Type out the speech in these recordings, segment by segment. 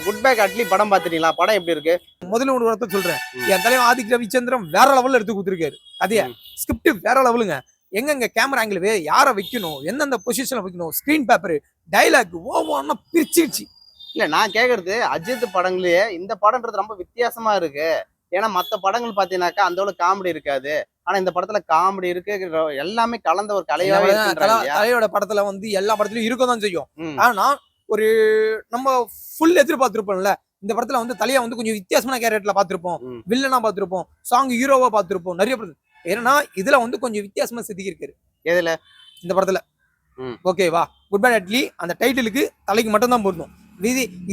Good back Atlee படம் பாத்துட்டீங்களா? படம் எப்படி இருக்கு? முதல்ல ஒரு வார்த்தை சொல்றேன். என் தலைவன் ஆதித்ய ரவிச்சந்திரன் வேற லெவல்ல எடுத்து கொடுத்துருக்காரு. அதே ஸ்கிரிப்ட் வேற லெவலுங்க. எங்கெங்க கேமரா ஆங்கிள் யார வைக்கணும், எந்தெந்த பொசிஷன்ல வைக்கணும், ஸ்கிரீன் பேப்பர், டைலாக் ஓவொன்னா பிரிச்சிருச்சு. இல்ல நான் கேக்குறது அஜித் படங்களே இந்த படம்ன்றது ரொம்ப வித்தியாசமா இருக்கு. ஏன்னா மத்த படங்கள் பாத்தீங்கன்னாக்கா அந்த அளவுக்கு காமெடி இருக்காது. ஆனா இந்த படத்துல காமெடி இருக்கு, எல்லாமே கலந்த ஒரு கலையாவே இருக்கு. தலையோட படத்துல எல்லா படத்துலயும் இருக்கதான் செய்யும். ஆனா ஒரு நம்ம ஃபுல் எதிர்பார்த்திருப்போம்ல. இந்த படத்துல தலையா கொஞ்சம் வித்தியாசமான கேரக்டர்ல பாத்திருப்போம், வில்லனா பாத்திருப்போம், சாங் ஹீரோவா பாத்திருப்போம் நிறைய படம். ஏன்னா இதுல கொஞ்சம் வித்தியாசமா செதுக்கி இருக்காரு. எதுல? இந்த படத்துல. ஓகேவா? குட் பை அட்லி அந்த டைட்டிலுக்கு தலைக்கு மட்டும் தான் பொருந்தும்.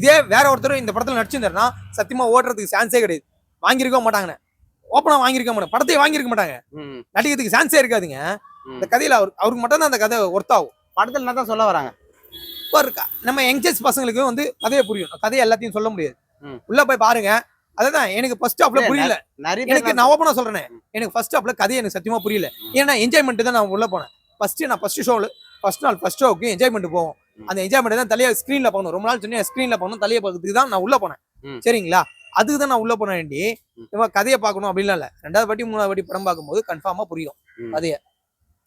இதே வேற ஒருத்தர் இந்த படத்துல நடிச்சிருந்தாருன்னா சத்தியமா ஓடுறதுக்கு சான்ஸே கிடையாது. வாங்கியிருக்க மாட்டாங்க, ஓப்பனா வாங்கியிருக்க மாட்டாங்க, படத்தை வாங்கியிருக்க மாட்டாங்க, நடிக்கிறதுக்கு சான்ஸே இருக்காதுங்க. இந்த கதையில அவருக்கு மட்டும் தான் அந்த கதை ஒர்த்தாகும். படத்துல என்ன தான் சொல்ல வராங்க? நம்ம யங்ஸ்டர்ஸ் பசங்களுக்கு கதையை புரியும். கதையை எல்லாத்தையும் சொல்ல முடியாது. உள்ள போய் பாருங்க. அதுதான் எனக்கு ஃபர்ஸ்ட் ஹாஃப்ல புரியல. எனக்கு நான் ஓப்பனா சொல்றேன், எனக்கு ஃபர்ஸ்ட் ஹாஃப்ல கதையை எனக்கு சத்தியமா புரியல. ஏன்னா என்ஜாய்மெண்ட் தான் நான் உள்ள போனேன். ஃபர்ஸ்ட் நாள் ஃபர்ஸ்ட் ஷோக்கு என்ஜாய்மெண்ட் போவோம். அந்த என்ஜாய்மெண்ட் தான் தலையை ஸ்கிரீன்ல பார்க்கணும். ரொம்ப நாள் சொன்னேன் ஸ்கிரீன்ல பார்க்கணும், தலையை பார்க்கறதுக்கு தான் நான் உள்ள போனேன். சரிங்களா? அதுக்கு தான் நான் உள்ள போனேன். இவன் கதையை பார்க்கணும் அப்படின்லாம் இல்ல. 2வது வாட்டி 3வது வாட்டி படம் பார்க்கும்போது கன்ஃபார்மா புரியும் கதையை.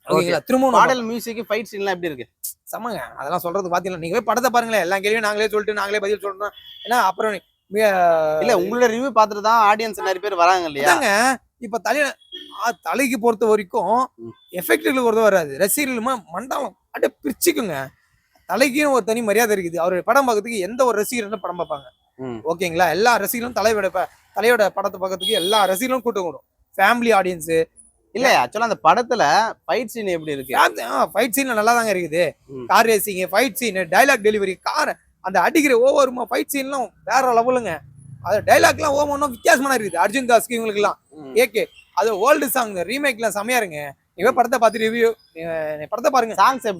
ஓகேங்களா? திரும்ப மாடல் மியூசிக் ஃபைட் சீன்லாம் எப்படி இருக்கு? சமங்க. அதெல்லாம் சொல்றது பாத்தீங்களா? நீங்க போய் படத்தை பாருங்களேன். எல்லா கேள்வியும் நாங்களே சொல்லிட்டு நாங்களே பதில் சொல்றோம். ஏன்னா அப்புறம் இல்ல உங்களோட ரிவ்யூ பார்த்துட்டு தான் ஆடியன்ஸ் நிறைய பேர் வராங்க இல்லையா? இப்ப தலைக்கு பொறுத்த வரைக்கும் எஃபெக்ட்களுக்கு பொறுத்த வராது. ரசிகர்களுமா மண்டலம் அப்படியே பிரிச்சுக்குங்க. தலைக்கும் ஒரு தனி மரியாதை இருக்குது. அவர் படம் பார்க்கறதுக்கு எந்த ஒரு ரசிகரும் படம் பார்ப்பாங்க. ஓகேங்களா? எல்லா ரசிகர்களும் தலையோட படத்தை பார்க்கறதுக்கு எல்லா ரசிகர்களும் கூட்டம் கூடும். ஃபேமிலி ஆடியன்ஸ் இல்ல. ஆக்சுவலா அந்த படத்துல ஃபைட் சீன் எப்படி இருக்கு? ஃபைட் சீன் நல்லா தாங்க இருக்குது. Car racing, fight scene, dialogue delivery, car அந்த அடிக்கிற ஒவ்வொரு ஃபைட் சீன்லாம் வேற லெவலுங்க. அது டைலாக்லாம் ஒவ்வொன்றும் வித்தியாசமான இருக்குது. அர்ஜுன் தாஸ்க்கு இவங்களுக்கு எல்லாம் ஏகே அது ஓல்டு சாங் ரீமேக்லாம் செமையா இருங்க. இவன் படத்தை பார்த்து ரிவ்யூ படத்தை பாருங்க. சாங்ஸ் எப்படி?